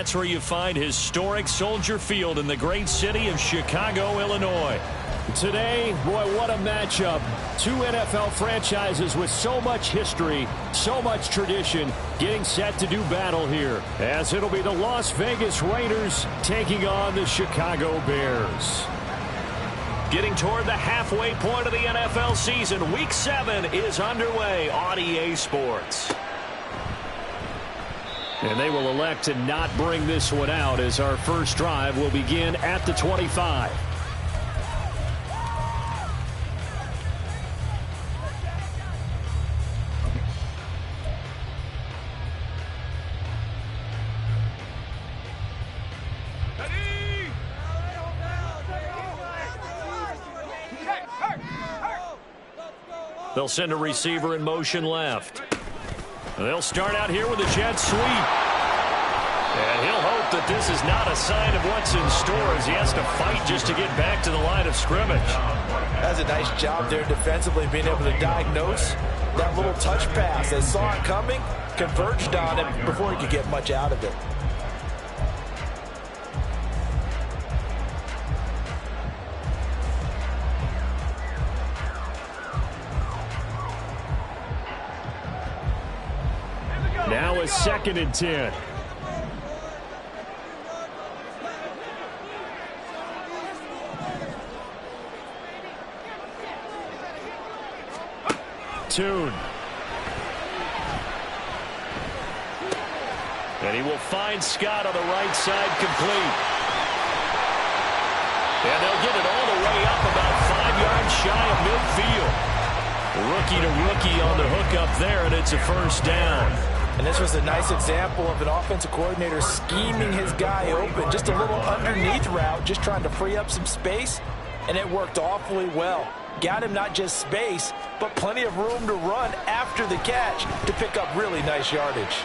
that's where you find historic Soldier Field in the great city of Chicago, Illinois. Today, boy, what a matchup. Two NFL franchises with so much history, so much tradition, getting set to do battle here, as it'll be the Las Vegas Raiders taking on the Chicago Bears. Getting toward the halfway point of the NFL season, Week 7 is underway on EA Sports. And they will elect to not bring this one out, as our first drive will begin at the 25. They'll send a receiver in motion left. They'll start out here with a jet sweep. And he'll hope that this is not a sign of what's in store as he has to fight just to get back to the line of scrimmage. That's a nice job there defensively, being able to diagnose that little touch pass. They saw it coming, converged on it before he could get much out of it. Now a 2nd and 10. Tune. And he will find Scott on the right side, complete. And they'll get it all the way up about 5 yards shy of midfield. Rookie to rookie on the hook up there, and it's a first down. And this was a nice example of an offensive coordinator scheming his guy open. Just a little underneath route, just trying to free up some space, and it worked awfully well. Got him not just space, but plenty of room to run after the catch to pick up really nice yardage.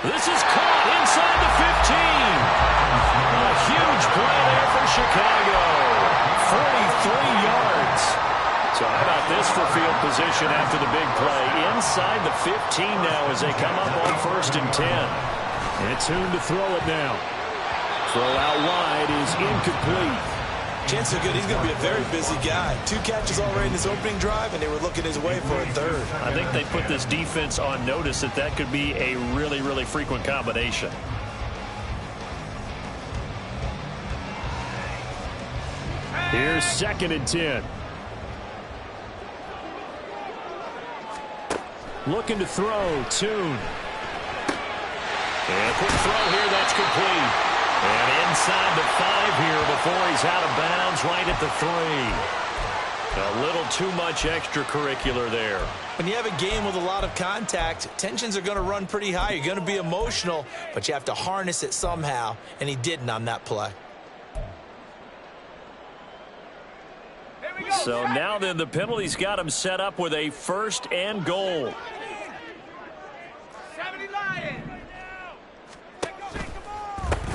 This is caught inside the 15. A huge play there for Chicago. 43 yards. So how about this for field position after the big play? Inside the 15 now as they come up on 1st and 10. And Tune to throw it now. Throw out wide is incomplete. Chances are good he's going to be a very busy guy. 2 catches already in his opening drive, and they were looking his way for a 3rd. I think they put this defense on notice that that could be a really, really frequent combination. Here's 2nd and 10. Looking to throw, Tune. And a quick throw here, that's complete. And inside the 5 here before he's out of bounds, right at the 3. A little too much extracurricular there. When you have a game with a lot of contact, tensions are going to run pretty high. You're going to be emotional, but you have to harness it somehow, and he didn't on that play. So now then the penalty's got him set up with a 1st and goal.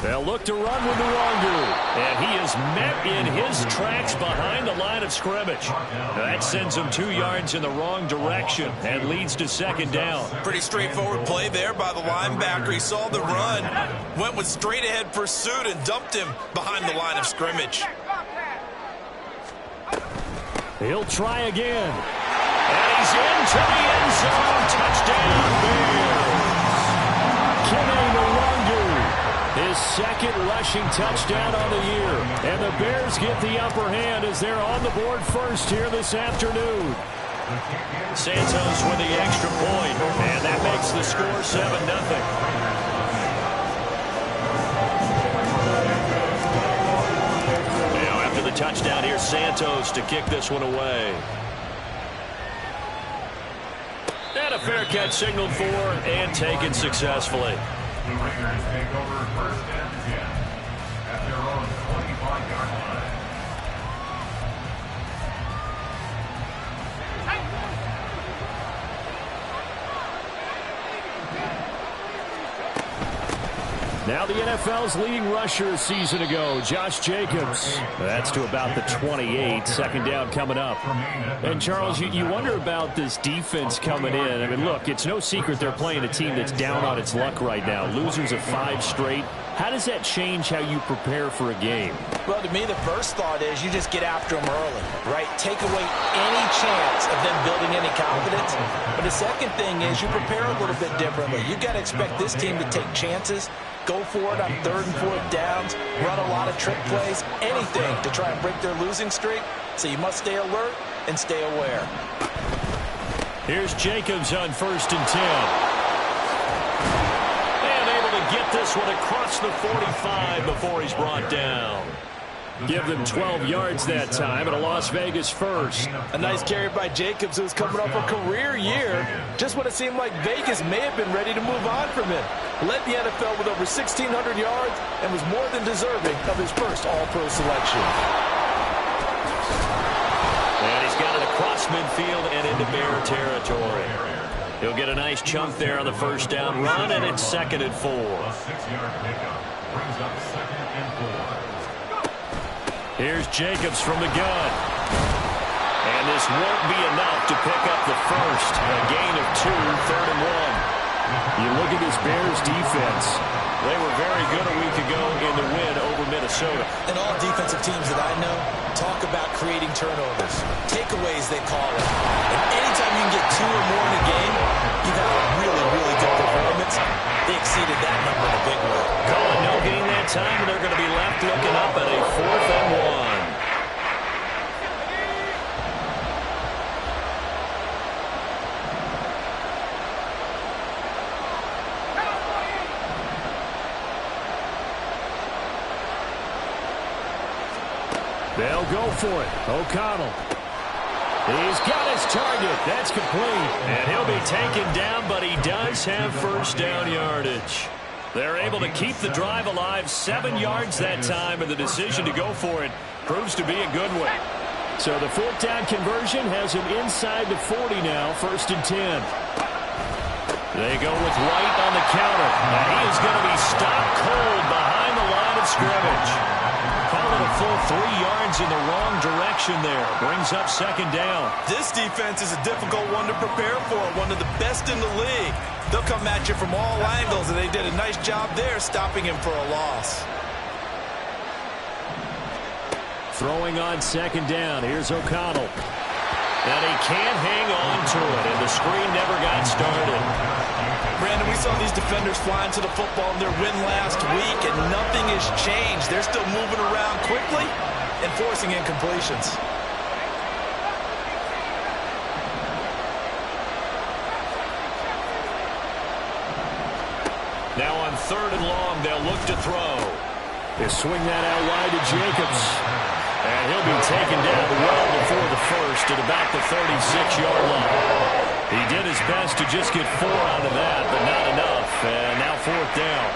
They'll look to run with Nwangu. And he is met in his tracks behind the line of scrimmage. That sends him 2 yards in the wrong direction and leads to 2nd down. Pretty straightforward play there by the linebacker. He saw the run, went with straight-ahead pursuit, and dumped him behind the line of scrimmage. He'll try again. And he's into the end zone. Touchdown, Bears. Kene Nwangu, his 2nd rushing touchdown on the year. And the Bears get the upper hand as they're on the board first here this afternoon. Santos with the extra point, and that makes the score 7-0. Touchdown here, Santos to kick this one away. And a fair catch signaled for and taken successfully. The Raiders take over 1st and 10 at their own 25-yard line. Now the NFL's leading rusher a season ago, Josh Jacobs. That's to about the 28. Second down coming up. And, Charles, you wonder about this defense coming in. I mean, look, it's no secret they're playing a team that's down on its luck right now. Losers of 5 straight. How does that change how you prepare for a game? Well, to me, the first thought is you just get after them early, right? Take away any chance of them building any confidence. But the second thing is you prepare a little bit differently. You got to expect this team to take chances, go for it on 3rd and 4th downs, run a lot of trick plays, anything to try and break their losing streak. So you must stay alert and stay aware. Here's Jacobs on 1st and 10. Get this one across the 45 before he's brought down. Give them 12 yards that time, and a Las Vegas first. A nice carry by Jacobs, who's coming off a career year, just when it seemed like Vegas may have been ready to move on from him. Led the NFL with over 1,600 yards and was more than deserving of his first All-Pro selection. And he's got it across midfield and into Bear territory. He'll get a nice chunk there on the first down run, and it's 2nd and 4. Here's Jacobs from the gun. And this won't be enough to pick up the first. A gain of 2, 3rd and 1. You look at this Bears defense. They were very good a week ago in the win over Minnesota. And all defensive teams that I know talk about creating turnovers. Takeaways, they call it. And anytime you can get 2 or more in a game, you've had a really, really good performance. They exceeded that number in a big way. Calling no gain that time, and they're going to be left looking up at a 4th and 1. They'll go for it. O'Connell. He's got his target. That's complete. And he'll be taken down, but he does have first down yardage. They're able to keep the drive alive. 7 yards that time, and the decision to go for it proves to be a good one. So the 4th down conversion has him inside the 40 now, 1st and 10. They go with White on the counter. And he is going to be stopped cold behind the line of scrimmage. Call it a full 3 yards in the wrong direction there. Brings up 2nd down. This defense is a difficult one to prepare for, one of the best in the league. They'll come at you from all angles, and they did a nice job there stopping him for a loss. Throwing on 2nd down. Here's O'Connell. And he can't hang on to it, and the screen never got started. Brandon, we saw these defenders flying to the football in their win last week, and nothing has changed. They're still moving around quickly and forcing incompletions. Now on 3rd and long, they'll look to throw. They swing that out wide to Jacobs. And he'll be taken down well before the first at about the 36-yard line. He did his best to just get 4 out of that, but not enough. And now 4th down.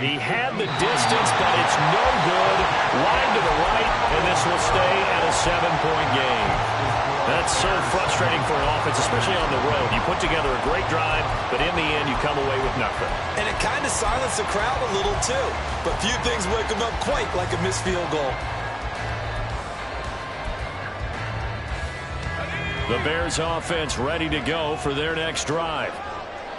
He had the distance, but it's no good. Wide to the right, and this will stay at a 7-point game. That's so frustrating for an offense, especially on the road. You put together a great drive, but in the end, you come away with nothing. And it kind of silenced the crowd a little, too. But few things wake them up quite like a missed field goal. The Bears offense ready to go for their next drive.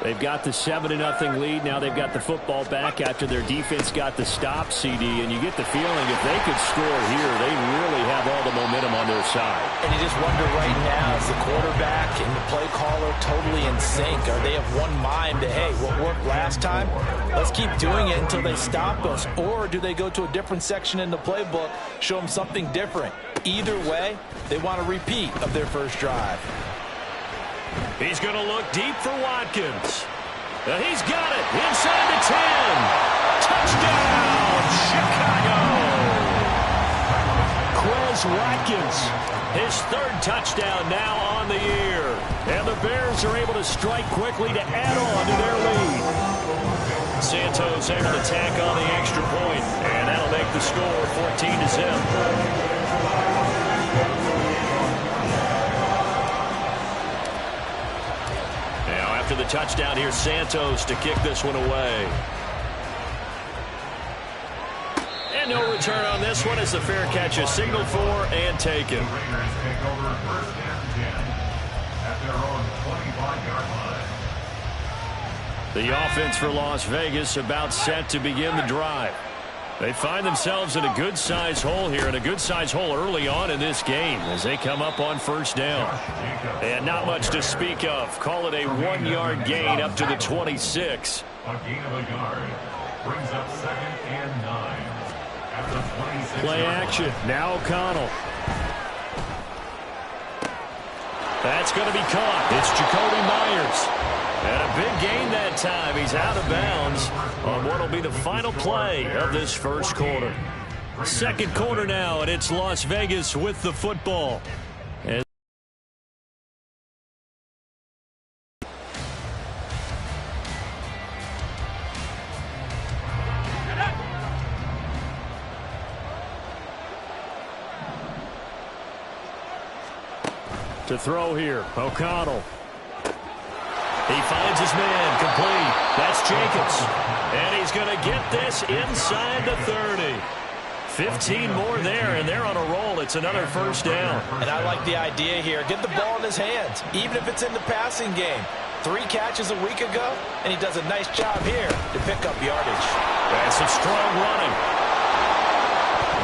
They've got the 7-0 lead. Now they've got the football back after their defense got the stop, CD. And you get the feeling if they could score here, they really have all the momentum on their side. And you just wonder right now, is the quarterback and the play caller totally in sync? Are they of one mind that, hey, what worked last time, let's keep doing it until they stop us? Or do they go to a different section in the playbook, show them something different? Either way, they want a repeat of their first drive. He's going to look deep for Watkins. And he's got it inside the 10. Touchdown, Chicago. Quez Watkins, his 3rd touchdown now on the year. And the Bears are able to strike quickly to add on to their lead. Santos able to tack on the extra point, and that'll make the score 14-0. After after the touchdown, here's Santos to kick this one away. And no return on this one as the fair catch is signaled for and taken. The Raiders take over 1st and 10 at their own 25-yard line. The offense for Las Vegas about set to begin the drive. They find themselves in a good-sized hole here, and a good-sized hole early on in this game as they come up on 1st down. And not much to speak of. Call it a 1-yard gain up to the 26. A gain of a yard brings up 2nd and 9 at the 26. Play action. Now O'Connell. That's going to be caught. It's Jacoby Myers. And a big gain that time. He's out of bounds on what will be the final play of this first quarter. Second quarter now, and it's Las Vegas with the football. To throw here, O'Connell. He finds his man, complete. That's Jacobs. And he's going to get this inside the 30. 15 more there, and they're on a roll. It's another 1st down. And I like the idea here. Get the ball in his hands, even if it's in the passing game. 3 catches a week ago, and he does a nice job here to pick up yardage. That's some strong running.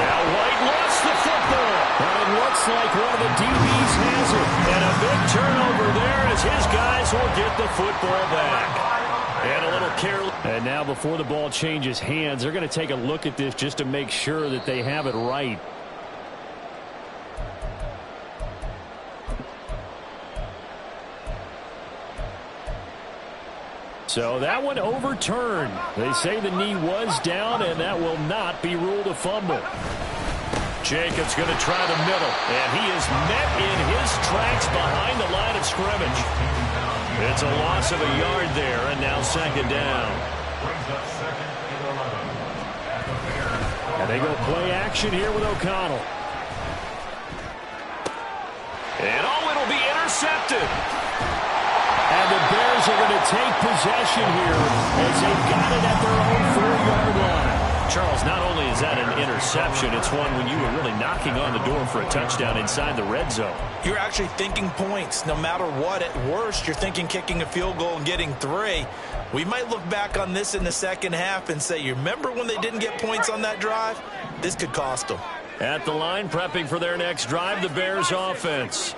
Now White lost the football. And it looks like one of the DBs has it. And a big turnover there as his guys will get the football back. And a little careless. And now before the ball changes hands, they're going to take a look at this just to make sure that they have it right. So that one overturned. They say the knee was down, and that will not be ruled a fumble. Jacobs going to try the middle, and he is met in his tracks behind the line of scrimmage. It's a loss of a yard there, and now 2nd down. And they go play action here with O'Connell. And it'll be intercepted. And the Bears are going to take possession here as they've got it at their own 4-yard line. Charles, not only is that an interception, it's one when you were really knocking on the door for a touchdown inside the red zone. You're actually thinking points no matter what. At worst, you're thinking kicking a field goal and getting 3. We might look back on this in the second half and say, you remember when they didn't get points on that drive? This could cost them. At the line, prepping for their next drive, the Bears offense.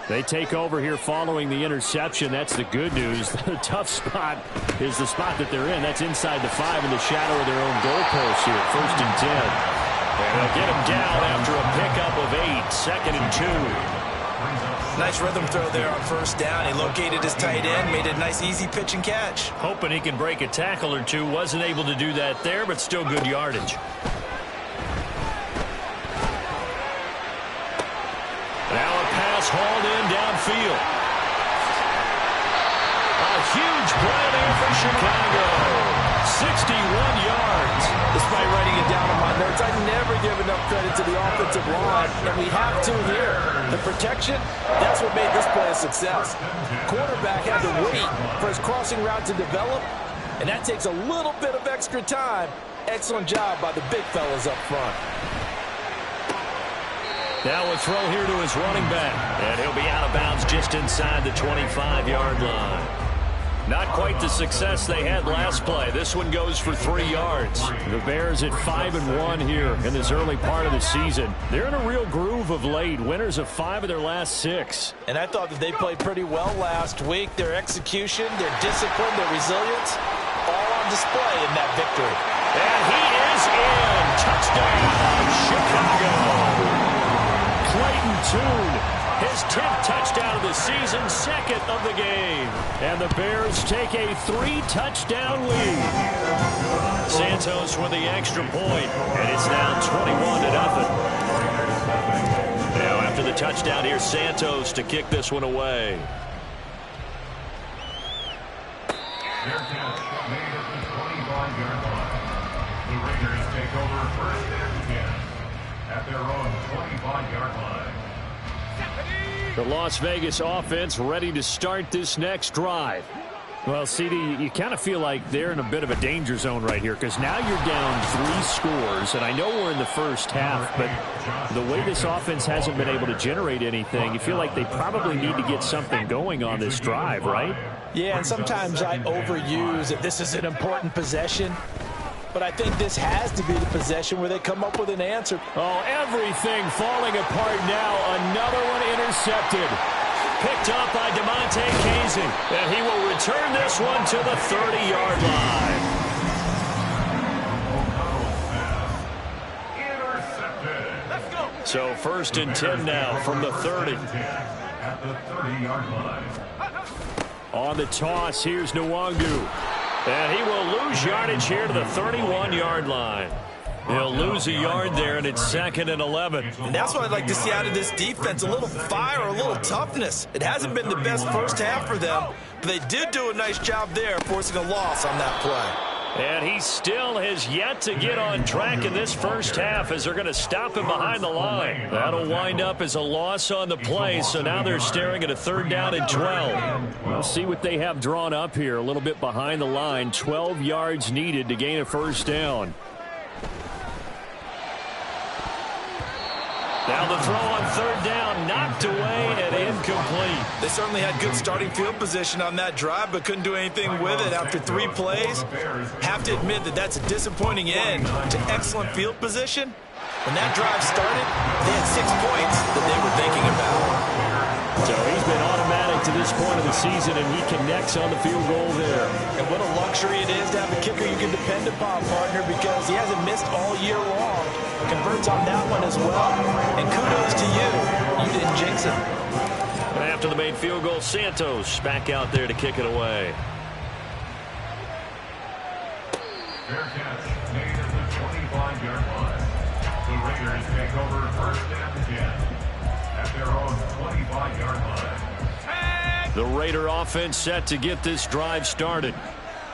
They take over here following the interception. That's the good news. The tough spot is the spot that they're in. That's inside the 5 in the shadow of their own goalpost here. 1st and 10. And they'll get him down after a pickup of 8. 2nd and 2. Nice rhythm throw there on 1st down. He located his tight end, made it a nice easy pitch and catch. Hoping he can break a tackle or two. Wasn't able to do that there, but still good yardage. Now a pass hauled in downfield. A huge play there for Chicago. 61 yards. Despite writing it down on my notes, I never give enough credit to the offensive line, and we have to here. The protection, that's what made this play a success. Quarterback had to wait for his crossing route to develop, and that takes a little bit of extra time. Excellent job by the big fellas up front. Now a throw here to his running back. And he'll be out of bounds just inside the 25-yard line. Not quite the success they had last play. This one goes for 3 yards. The Bears at 5-1 here in this early part of the season. They're in a real groove of late. Winners of 5 of their last 6. And I thought that they played pretty well last week. Their execution, their discipline, their resilience, all on display in that victory. And he is in. Touchdown, Chicago. Clayton Tune, his 10th touchdown of the season, 2nd of the game. And the Bears take a 3-touchdown lead. Santos with the extra point, and it's now 21-0. Now after the touchdown, here's Santos to kick this one away. Their catch made at the 25-yard line. The Raiders take over 1st and 10 at their own 25-yard line. The Las Vegas offense ready to start this next drive. Well, CD, you kind of feel like they're in a bit of a danger zone right here because now you're down 3 scores, and I know we're in the first half, but the way this offense hasn't been able to generate anything, you feel like they probably need to get something going on this drive, right? Yeah, and sometimes I overuse it. This is an important possession, but I think this has to be the possession where they come up with an answer. Oh, everything falling apart now. Another one intercepted. Picked up by DeMonte Casey. And he will return this one to the 30-yard line. So 1st and 10 now from the 30. At the 30-yard line. On the toss, here's Nwangu. And he will lose yardage here to the 31-yard line. He'll lose a yard there, and it's 2nd and 11. And that's what I'd like to see out of this defense, a little fire, a little toughness. It hasn't been the best first half for them, but they did do a nice job there, forcing a loss on that play. And he still has yet to get on track in this first half as they're going to stop him behind the line. That'll wind up as a loss on the play, so now they're staring at a 3rd down and 12. We'll see what they have drawn up here, a little bit behind the line. 12 yards needed to gain a 1st down. Now the throw on 3rd down, knocked away and incomplete. They certainly had good starting field position on that drive, but couldn't do anything with it after 3 plays. Have to admit that that's a disappointing end to excellent field position. When that drive started, they had 6 points that they were thinking about. So he's been automatic to this point of the season, and he connects on the field goal there. And what a luxury it is to have a kicker you can depend upon, partner, because he hasn't missed all year long. Converts on that one as well. And kudos to you. You didn't jinx it. After the made field goal, Santos back out there to kick it away. Fair catch made at the 25-yard line. The Raiders take over 1st and 10 at their own 25-yard line. The Raider offense set to get this drive started.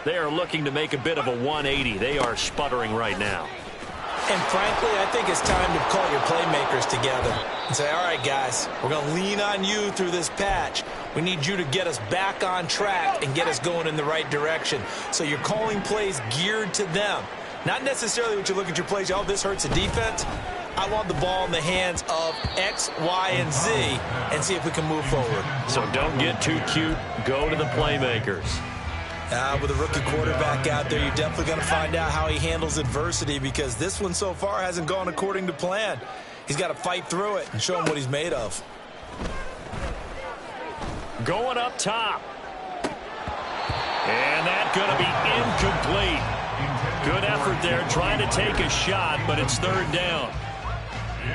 They are looking to make a bit of a 180. They are sputtering right now. And frankly, I think it's time to call your playmakers together and say, all right, guys, we're going to lean on you through this patch. We need you to get us back on track and get us going in the right direction. So you're calling plays geared to them. Not necessarily what you look at your plays, oh, this hurts the defense. I want the ball in the hands of X, Y, and Z and see if we can move forward. So don't get too cute. Go to the playmakers. With a rookie quarterback out there, you're definitely going to find out how he handles adversity because this one so far hasn't gone according to plan. He's got to fight through it and show him what he's made of. Going up top. And that's going to be incomplete. Good effort there trying to take a shot, but it's 3rd down.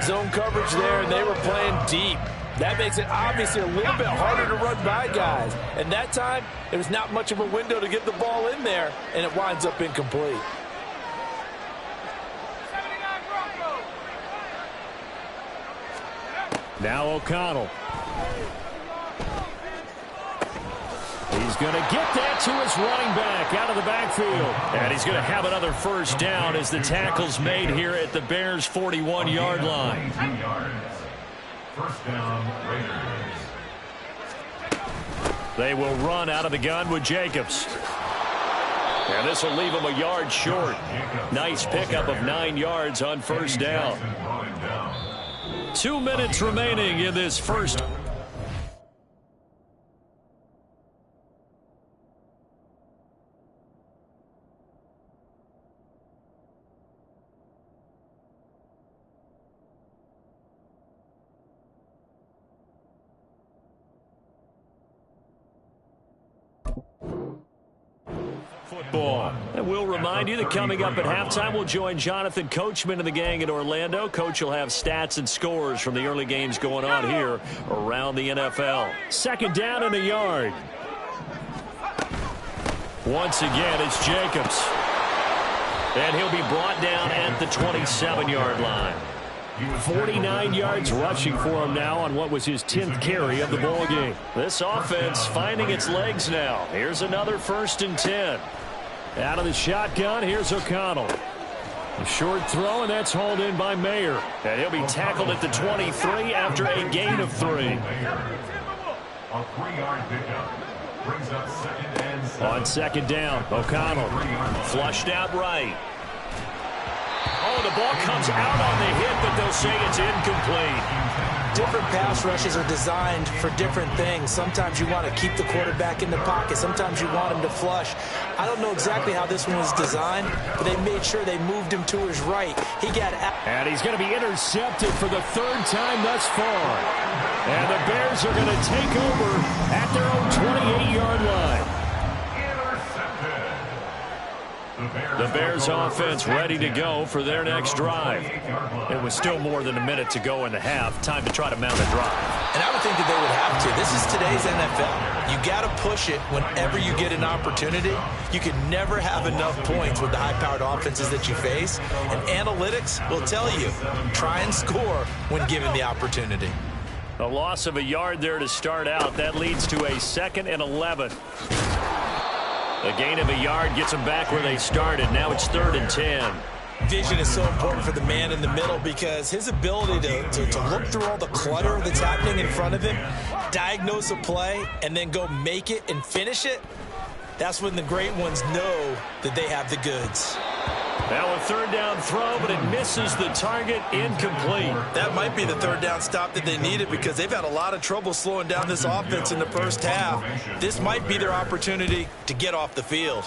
Zone coverage there, and they were playing deep. That makes it obviously a little bit harder to run by guys. And that time, there was not much of a window to get the ball in there, and it winds up incomplete. Now O'Connell. He's going to get that to his running back out of the backfield. And he's going to have another 1st down as the tackle's made here at the Bears' 41-yard line. 1st down, Raiders. They will run out of the gun with Jacobs. And this will leave him a yard short. Nice pickup of 9 yards on 1st down. 2 minutes remaining in this first. Football. And we'll remind you that coming up at halftime, we'll join Jonathan Coachman and the gang in Orlando. Coach will have stats and scores from the early games going on here around the NFL. 2nd down and a yard. Once again, it's Jacobs. And he'll be brought down at the 27-yard line. 49 yards rushing for him now on what was his 10th carry of the ball game. This offense finding its legs now. Here's another 1st and 10. Out of the shotgun, here's O'Connell. A short throw, and that's hauled in by Mayer. And he'll be tackled at the 23 after a gain of 3. A 3-yard pickup. Brings up 2nd and 7. On 2nd down, O'Connell flushed out right. Oh, the ball comes out on the hit, but they'll say it's incomplete. Different pass rushes are designed for different things. Sometimes you want to keep the quarterback in the pocket. Sometimes you want him to flush. I don't know exactly how this one was designed, but they made sure they moved him to his right. He got out. And he's going to be intercepted for the 3rd time thus far. And the Bears are going to take over at their own 28-yard line. The Bears offense ready to go for their next drive. It was still more than a minute to go in the half. Time to try to mount a drive. And I would think that they would have to. This is today's NFL. You got to push it whenever you get an opportunity. You can never have enough points with the high-powered offenses that you face. And analytics will tell you, try and score when given the opportunity. A loss of a yard there to start out. That leads to a 2nd and 11. A gain of a yard gets them back where they started. Now it's 3rd and 10. Vision is so important for the man in the middle because his ability to look through all the clutter that's happening in front of him, diagnose a play, and then go make it and finish it, that's when the great ones know that they have the goods. Now a 3rd down throw, but it misses the target, incomplete. That might be the 3rd down stop that they needed because they've had a lot of trouble slowing down this offense in the first half. This might be their opportunity to get off the field.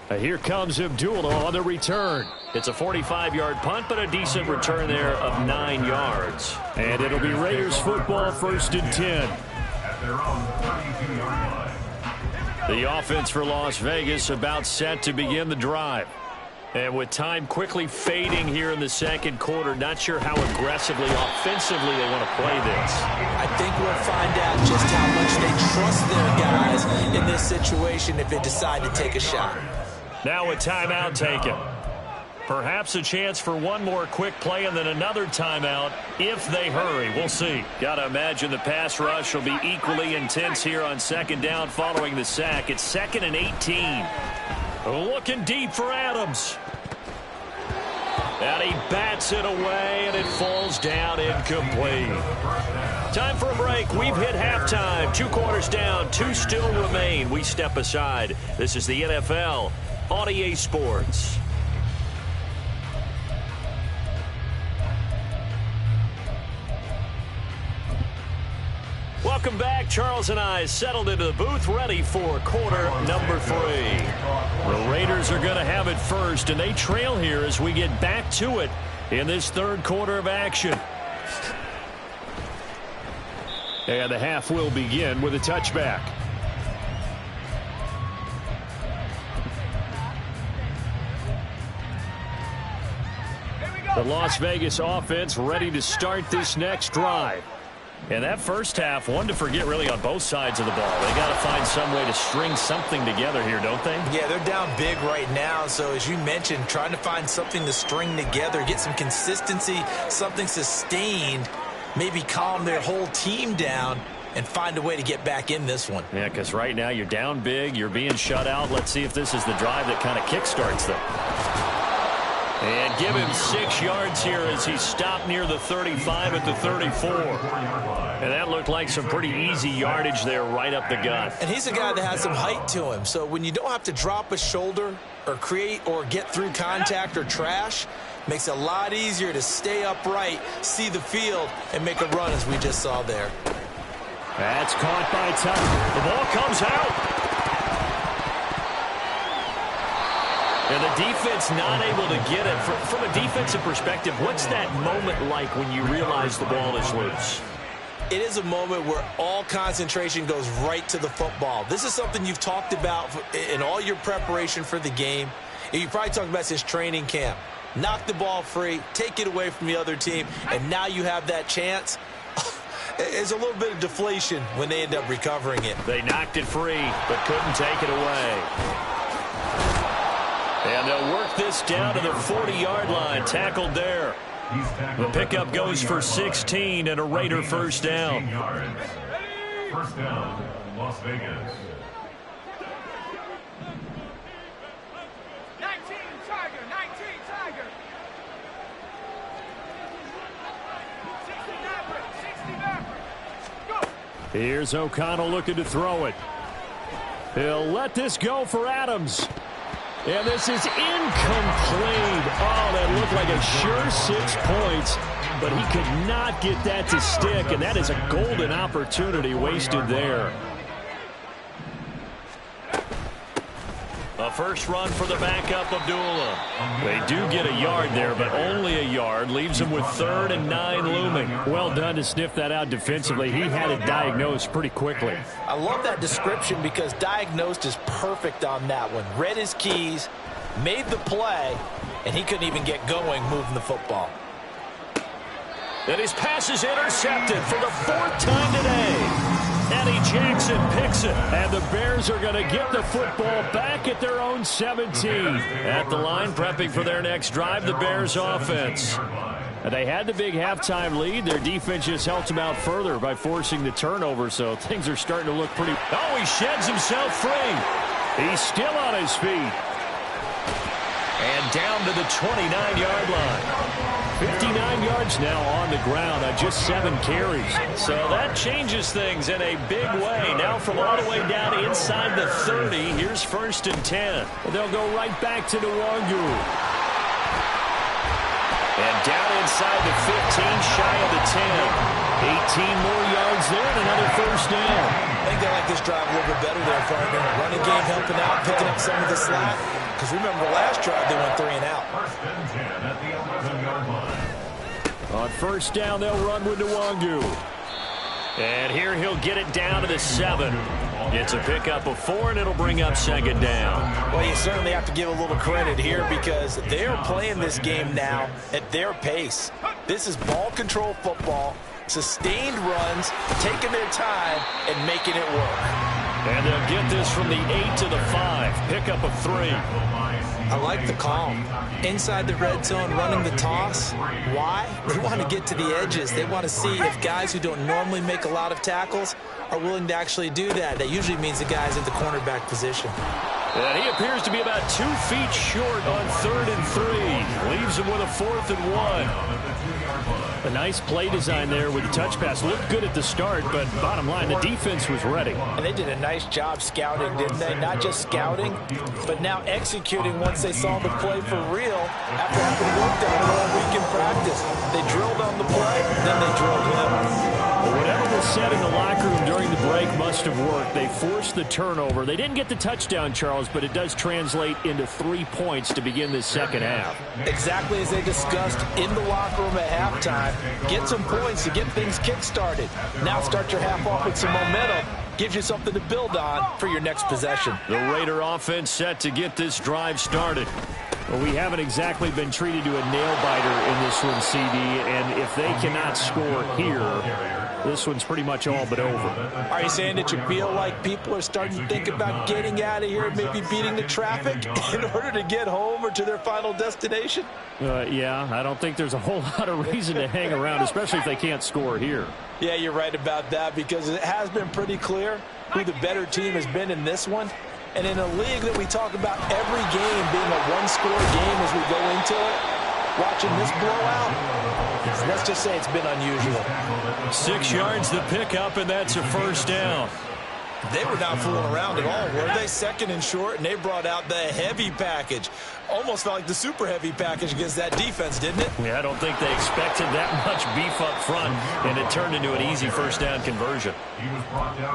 Here comes Abdullah on the return. It's a 45-yard punt, but a decent return there of 9 yards. And it'll be Raiders football, 1st and 10. At their own 32-yard line. The offense for Las Vegas about set to begin the drive. And with time quickly fading here in the 2nd quarter, not sure how aggressively, offensively they want to play this. I think we'll find out just how much they trust their guys in this situation if they decide to take a shot. Now a timeout taken. Perhaps a chance for one more quick play and then another timeout if they hurry. We'll see. Got to imagine the pass rush will be equally intense here on 2nd down following the sack. It's 2nd and 18. Looking deep for Adams. And he bats it away, and it falls down incomplete. Time for a break. We've hit halftime. 2 quarters down, 2 still remain. We step aside. This is the NFL on EA Sports. Welcome back. Charles and I settled into the booth, ready for quarter number 3. The Raiders are going to have it first, and they trail here as we get back to it in this 3rd quarter of action. And the half will begin with a touchback. The Las Vegas offense ready to start this next drive. And that first half, one to forget really on both sides of the ball. They got to find some way to string something together here, don't they? Yeah, they're down big right now. So as you mentioned, trying to find something to string together, get some consistency, something sustained, maybe calm their whole team down and find a way to get back in this one. Yeah, because right now you're down big, you're being shut out. Let's see if this is the drive that kind of kickstarts them. And give him 6 yards here as he stopped near the 35 at the 34. And that looked like some pretty easy yardage there right up the gut. And he's a guy that has some height to him. So when you don't have to drop a shoulder or create or get through contact or trash, makes it a lot easier to stay upright, see the field, and make a run as we just saw there. That's caught by Tucker. The ball comes out. And the defense not able to get it. From a defensive perspective, what's that moment like when you realize the ball is loose? It is a moment where all concentration goes right to the football. This is something you've talked about in all your preparation for the game. And you probably talked about since training camp. Knock the ball free, take it away from the other team, and now you have that chance. It's a little bit of deflation when they end up recovering it. They knocked it free, but couldn't take it away. And they'll work this down to the 40-yard line. Tackled there. The pickup goes for 16 and a Raider first down. First down, Las Vegas. 19 Tiger. 60 Maverick. Go. Here's O'Connell looking to throw it. He'll let this go for Adams. And this is incomplete. Oh, that looked like a sure 6 points, but he could not get that to stick, and that is a golden opportunity wasted there. A first run for the backup, Abdullah. They do get a yard there, but only a yard. Leaves them with 3rd and 9 looming. Well done to sniff that out defensively. He had it diagnosed pretty quickly. I love that description because diagnosed is perfect on that one. Read his keys, made the play, and he couldn't even get going moving the football. And his pass is intercepted for the 4th time today. Eddie Jackson picks it. And the Bears are going to get the football back at their own 17. At the line, prepping for their next drive, the Bears offense. And they had the big halftime lead. Their defense just helped them out further by forcing the turnover, so things are starting to look pretty... Oh, he sheds himself free. He's still on his feet. And down to the 29-yard line. 59 yards now on the ground on just 7 carries. So that changes things in a big way. Now from all the way down inside the 30, here's 1st and 10. They'll go right back to Nwangu. And down inside the 15, shy of the 10. 18 more yards there and another first down. I think they like this drive a little bit better there, partner. Running game helping out, picking up some of the slack. Because remember, last drive they went 3 and out. 1st and 10 at the 11-yard line. On first down, they'll run with Nwangu. And here he'll get it down to the 7. It's a pickup of 4, and it'll bring up 2nd down. Well, you certainly have to give a little credit here because they're playing this game now at their pace. This is ball control football, sustained runs, taking their time, and making it work. And they'll get this from the 8 to the 5. Pickup of 3. I like the call. Inside the red zone, running the toss. Why? They want to get to the edges. They want to see if guys who don't normally make a lot of tackles are willing to actually do that. That usually means the guy's in the cornerback position. And he appears to be about 2 feet short on 3rd and 3. Leaves him with a 4th and 1. A nice play design there with the touch pass. Looked good at the start, but bottom line, the defense was ready. And they did a nice job scouting, didn't they? Not just scouting, but now executing once they saw the play for real after having worked on it all week in practice. They drilled on the play, then they drilled him. Well, whatever was said in the locker room during the break must have worked. They forced the turnover. They didn't get the touchdown, Charles, but it does translate into 3 points to begin this second half. Exactly as they discussed in the locker room at halftime. Get some points to get things kick-started. Now start your half off with some momentum. Gives you something to build on for your next possession. The Raider offense set to get this drive started. Well, we haven't exactly been treated to a nail-biter in this one, CD, and if they cannot score here, this one's pretty much all but over. Are you saying that you feel like people are starting to think about getting out of here and maybe beating the traffic in order to get home or to their final destination? Yeah, I don't think there's a whole lot of reason to hang around, especially if they can't score here. Yeah, you're right about that because it has been pretty clear who the better team has been in this one. And in a league that we talk about every game being a one-score game as we go into it, watching this blowout, let's just say it's been unusual. 6 yards the pickup, and that's a first down. They were not fooling around at all, were they? 2nd and short, and they brought out the heavy package. Almost felt like the super heavy package against that defense, didn't it? Yeah, I don't think they expected that much beef up front, and it turned into an easy first down conversion.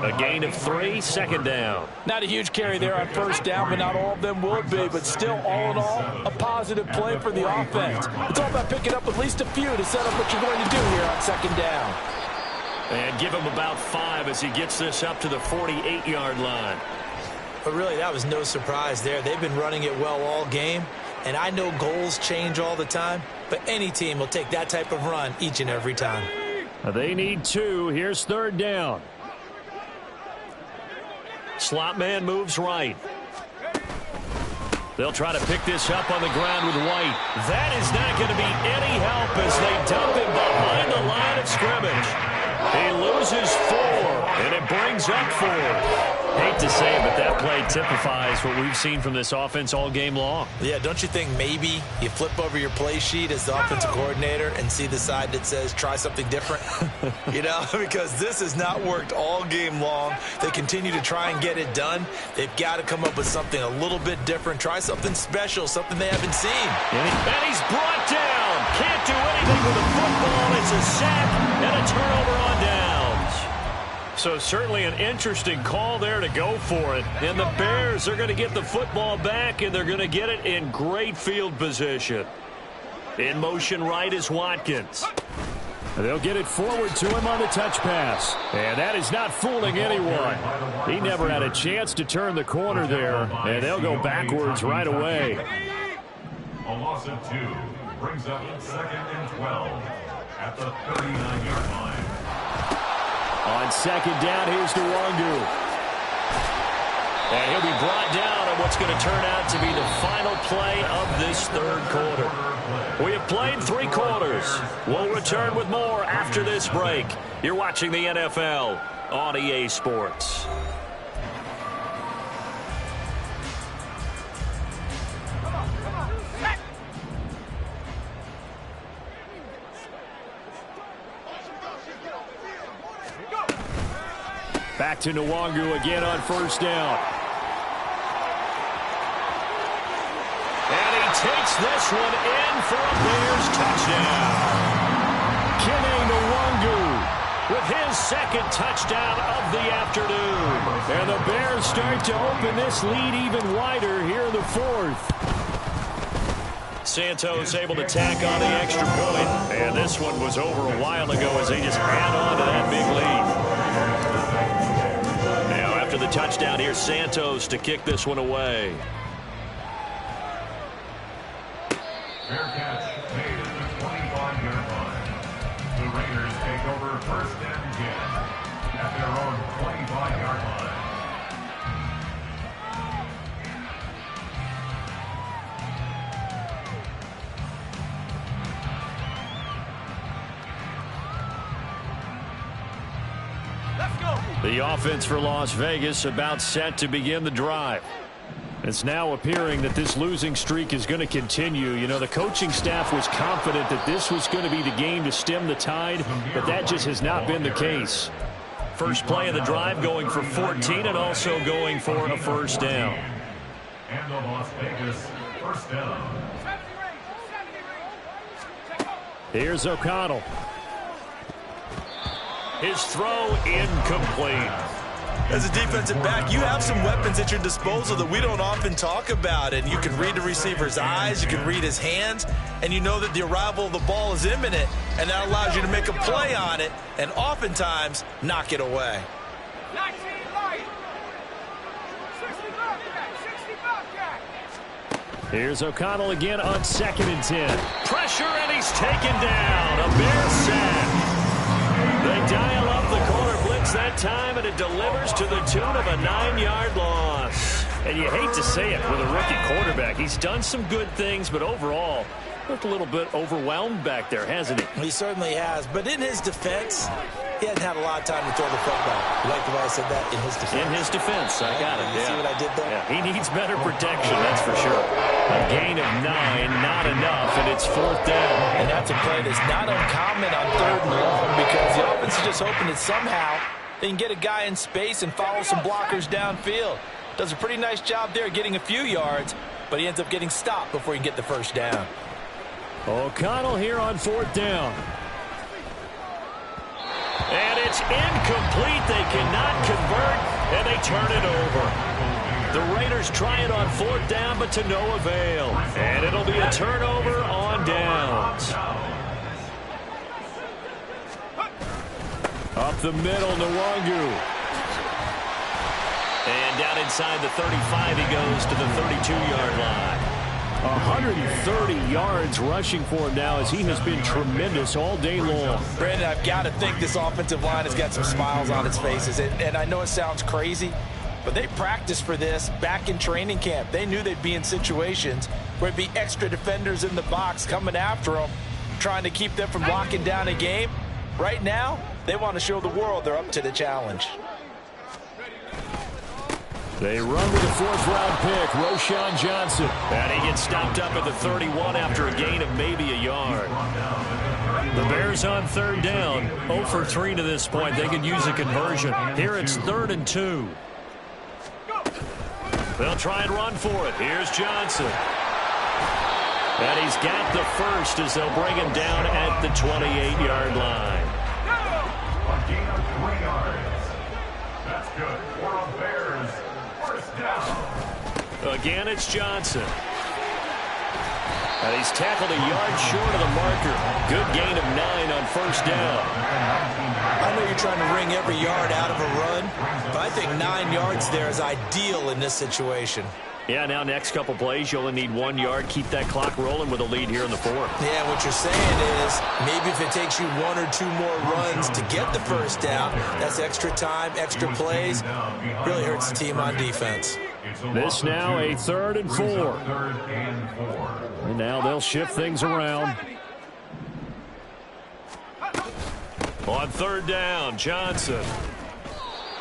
A gain of 3, 2nd down. Not a huge carry there on first down, but not all of them will be. But still, all in all, a positive play for the offense. It's all about picking up at least a few to set up what you're going to do here on 2nd down. And give him about 5 as he gets this up to the 48-yard line. But really, that was no surprise there. They've been running it well all game. And I know goals change all the time, but any team will take that type of run each and every time. They need 2. Here's 3rd down. Slot man moves right. They'll try to pick this up on the ground with White. That is not going to be any help as they dump him behind the line of scrimmage. He loses 4, and it brings up 4. Hate to say it, but that play typifies what we've seen from this offense all game long. Yeah, don't you think maybe you flip over your play sheet as the offensive coordinator and see the side that says try something different? You know, because this has not worked all game long. They continue to try and get it done. They've got to come up with something a little bit different. Try something special, something they haven't seen. And he's brought down. Can't do anything with the football. It's a sack and a turnover on downs. So certainly an interesting call there to go for it. And the Bears are going to get the football back, and they're going to get it in great field position. In motion right is Watkins. They'll get it forward to him on the touch pass. And that is not fooling anyone. He never had a chance to turn the corner there, and they'll go backwards right away. A loss of 2 brings up 2nd and 12 at the 39-yard line. On second down, here's Nwangu. And he'll be brought down on what's going to turn out to be the final play of this third quarter. We have played 3 quarters. We'll return with more after this break. You're watching the NFL on EA Sports. Back to Nwangu again on first down. And he takes this one in for a Bears touchdown. Kene Nwangu with his second touchdown of the afternoon. And the Bears start to open this lead even wider here in the fourth. Santos able to tack on the extra point. And this one was over a while ago as they just add on to that big lead. After the touchdown, here's Santos to kick this one away. Fair catch made at the 25-yard line. The Raiders take over 1st and 10 at their own 25-yard line. The offense for Las Vegas about set to begin the drive. It's now appearing that this losing streak is going to continue. You know, the coaching staff was confident that this was going to be the game to stem the tide, but that just has not been the case. First play of the drive going for 14 and also going for a first down. And the Las Vegas first down. Here's O'Connell. His throw incomplete. As a defensive back, you have some weapons at your disposal that we don't often talk about. And you can read the receiver's eyes, you can read his hands, and you know that the arrival of the ball is imminent, and that allows you to make a play on it and oftentimes knock it away. Here's O'Connell again on 2nd and 10. Pressure, and he's taken down. A Bears sack. They dial up the corner blitz that time, and it delivers to the tune of a 9-yard loss. And you hate to say it with a rookie quarterback. He's done some good things, but overall, looked a little bit overwhelmed back there, hasn't he? He certainly has. But in his defense, he hasn't had a lot of time to throw the football. You like the way I said that? In his defense. In his defense. I got it. You see what I did there? Yeah. He needs better protection, that's for sure. A gain of 9, not enough, and it's 4th down. And that's a play that's not uncommon on 3rd and long because the offense is just hoping that somehow they can get a guy in space and follow some blockers downfield. Does a pretty nice job there getting a few yards, but he ends up getting stopped before he can get the first down. O'Connell here on 4th down. And it's incomplete. They cannot convert, and they turn it over. The Raiders try it on 4th down, but to no avail. And it'll be a turnover on downs. Up the middle, Nwangu. And down inside the 35, he goes to the 32-yard line. 130 yards rushing for him now as he has been tremendous all day long. Brandon, I've got to think this offensive line has got some smiles on its faces. And I know it sounds crazy, but they practiced for this back in training camp. They knew they'd be in situations where there'd be extra defenders in the box coming after them, trying to keep them from locking down a game. Right now, they want to show the world they're up to the challenge. They run with a fourth-round pick, Roschon Johnson. And he gets stopped up at the 31 after a gain of maybe a yard. The Bears on third down, 0 for 3 to this point. They could use a conversion. Here it's 3rd and 2. They'll try and run for it. Here's Johnson. And he's got the first as they'll bring him down at the 28-yard line. A gain of 3 yards. That's good for the Bears. First down. Again, it's Johnson. And he's tackled a yard short of the marker. Good gain of 9 on first down. I know you're trying to wring every yard out of a run, but I think 9 yards there is ideal in this situation. Yeah, now next couple plays, you only need 1 yard. Keep that clock rolling with a lead here in the 4th. Yeah, what you're saying is maybe if it takes you 1 or 2 more runs to get the first down, that's extra time, extra plays. Really hurts the team on defense. This now a 3rd and 4. And now they'll shift things around. On 3rd down, Johnson.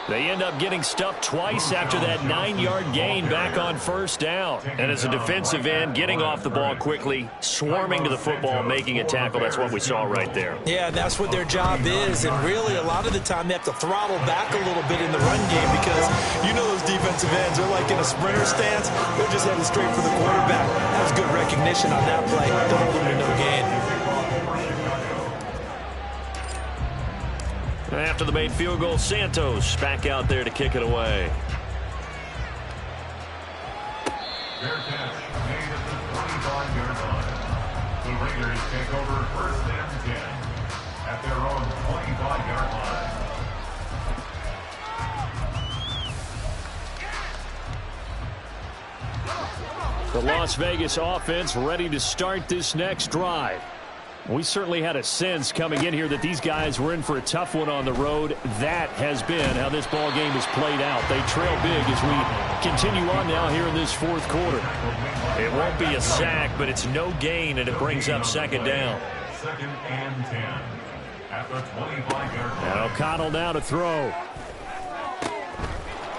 They end up getting stuffed twice after that 9-yard gain back on first down. And as a defensive end, getting off the ball quickly, swarming to the football, making a tackle, that's what we saw right there. Yeah, that's what their job is. And really, a lot of the time, they have to throttle back a little bit in the run game because you know those defensive ends, they're like in a sprinter stance. They're just heading straight for the quarterback. That was good recognition on that play. Don't hold them to no gain. After the made field goal, Santos back out there to kick it away. Fair catch made at the 25-yard line. The Raiders take over first and 10 at their own 25-yard line. The Las Vegas offense ready to start this next drive. We certainly had a sense coming in here that these guys were in for a tough one on the road. That has been how this ball game has played out. They trail big as we continue on now here in this 4th quarter. It won't be a sack, but it's no gain, and it brings up 2nd down. 2nd and 10 at the 25-yard line. And O'Connell now to throw.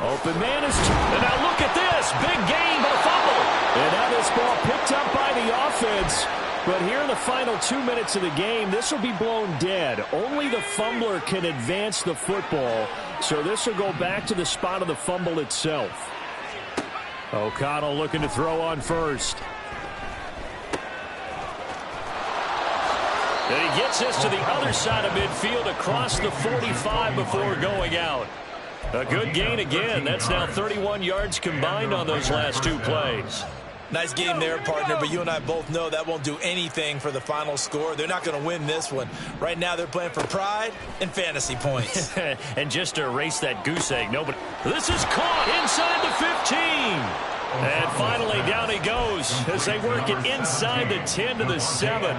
Open man is... And now look at this. Big gain, but a fumble. And now this ball picked up by the offense. But here in the final 2 minutes of the game, this will be blown dead. Only the fumbler can advance the football, so this will go back to the spot of the fumble itself. O'Connell looking to throw on first. And he gets this to the other side of midfield across the 45 before going out. A good gain again. That's now 31 yards combined on those last 2 plays. Nice game there, partner, but you and I both know that won't do anything for the final score. They're not going to win this one. Right now, they're playing for pride and fantasy points. And just to erase that goose egg, nobody... This is caught inside the 15. And finally, down he goes as they work it inside the 10 to the 7.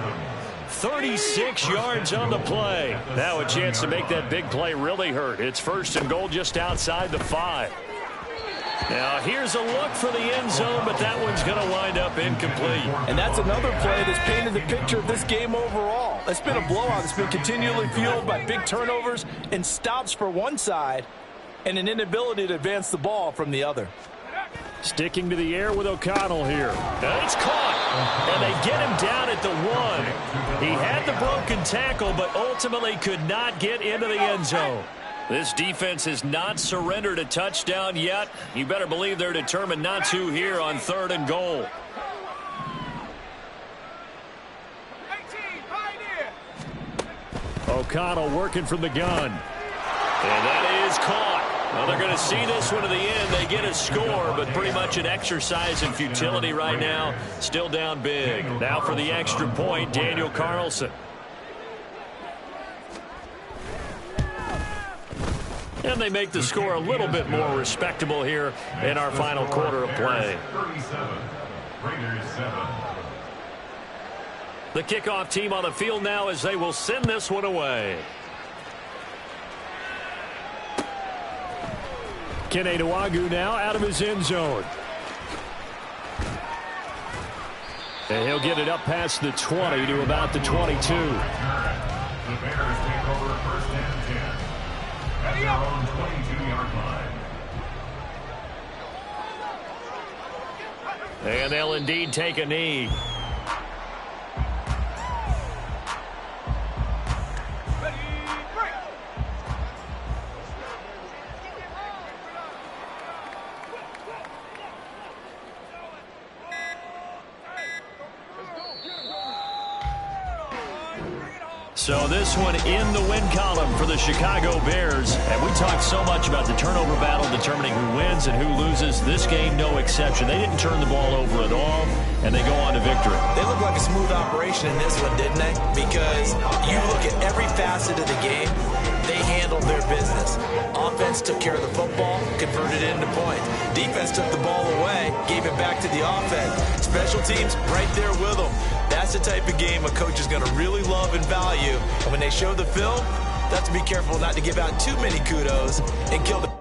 36 yards on the play. Now a chance to make that big play really hurt. It's 1st and goal just outside the 5. Now, here's a look for the end zone, but that one's going to wind up incomplete. And that's another play that's painted the picture of this game overall. It's been a blowout. It's been continually fueled by big turnovers and stops for one side and an inability to advance the ball from the other. Sticking to the air with O'Connell here. And it's caught. And they get him down at the 1. He had the broken tackle, but ultimately could not get into the end zone. This defense has not surrendered a touchdown yet. You better believe they're determined not to here on 3rd and goal. O'Connell working from the gun. And that is caught. Well, they're going to see this one to the end. They get a score, but pretty much an exercise in futility right now. Still down big. Now for the extra point, Daniel Carlson. And they make the score a little bit more respectable here in our final quarter of play. 37, Raiders 7. The kickoff team on the field now as they will send this one away. Kene Nwangwu now out of his end zone. And he'll get it up past the 20 to about the 22. The Bears take over first and 10 at their own 22-yard line. And they'll indeed take a knee. So this one in the win column for the Chicago Bears. And we talked so much about the turnover battle determining who wins and who loses. This game, no exception. They didn't turn the ball over at all, and they go on to victory. They look like a smooth operation in this one, didn't they? Because you look at every facet of the game, they handled their business. Offense took care of the football, converted it into points. Defense took the ball away, gave it back to the offense. Special teams right there with them. That's the type of game a coach is going to really love and value. And when they show the film, they have to be careful not to give out too many kudos and kill the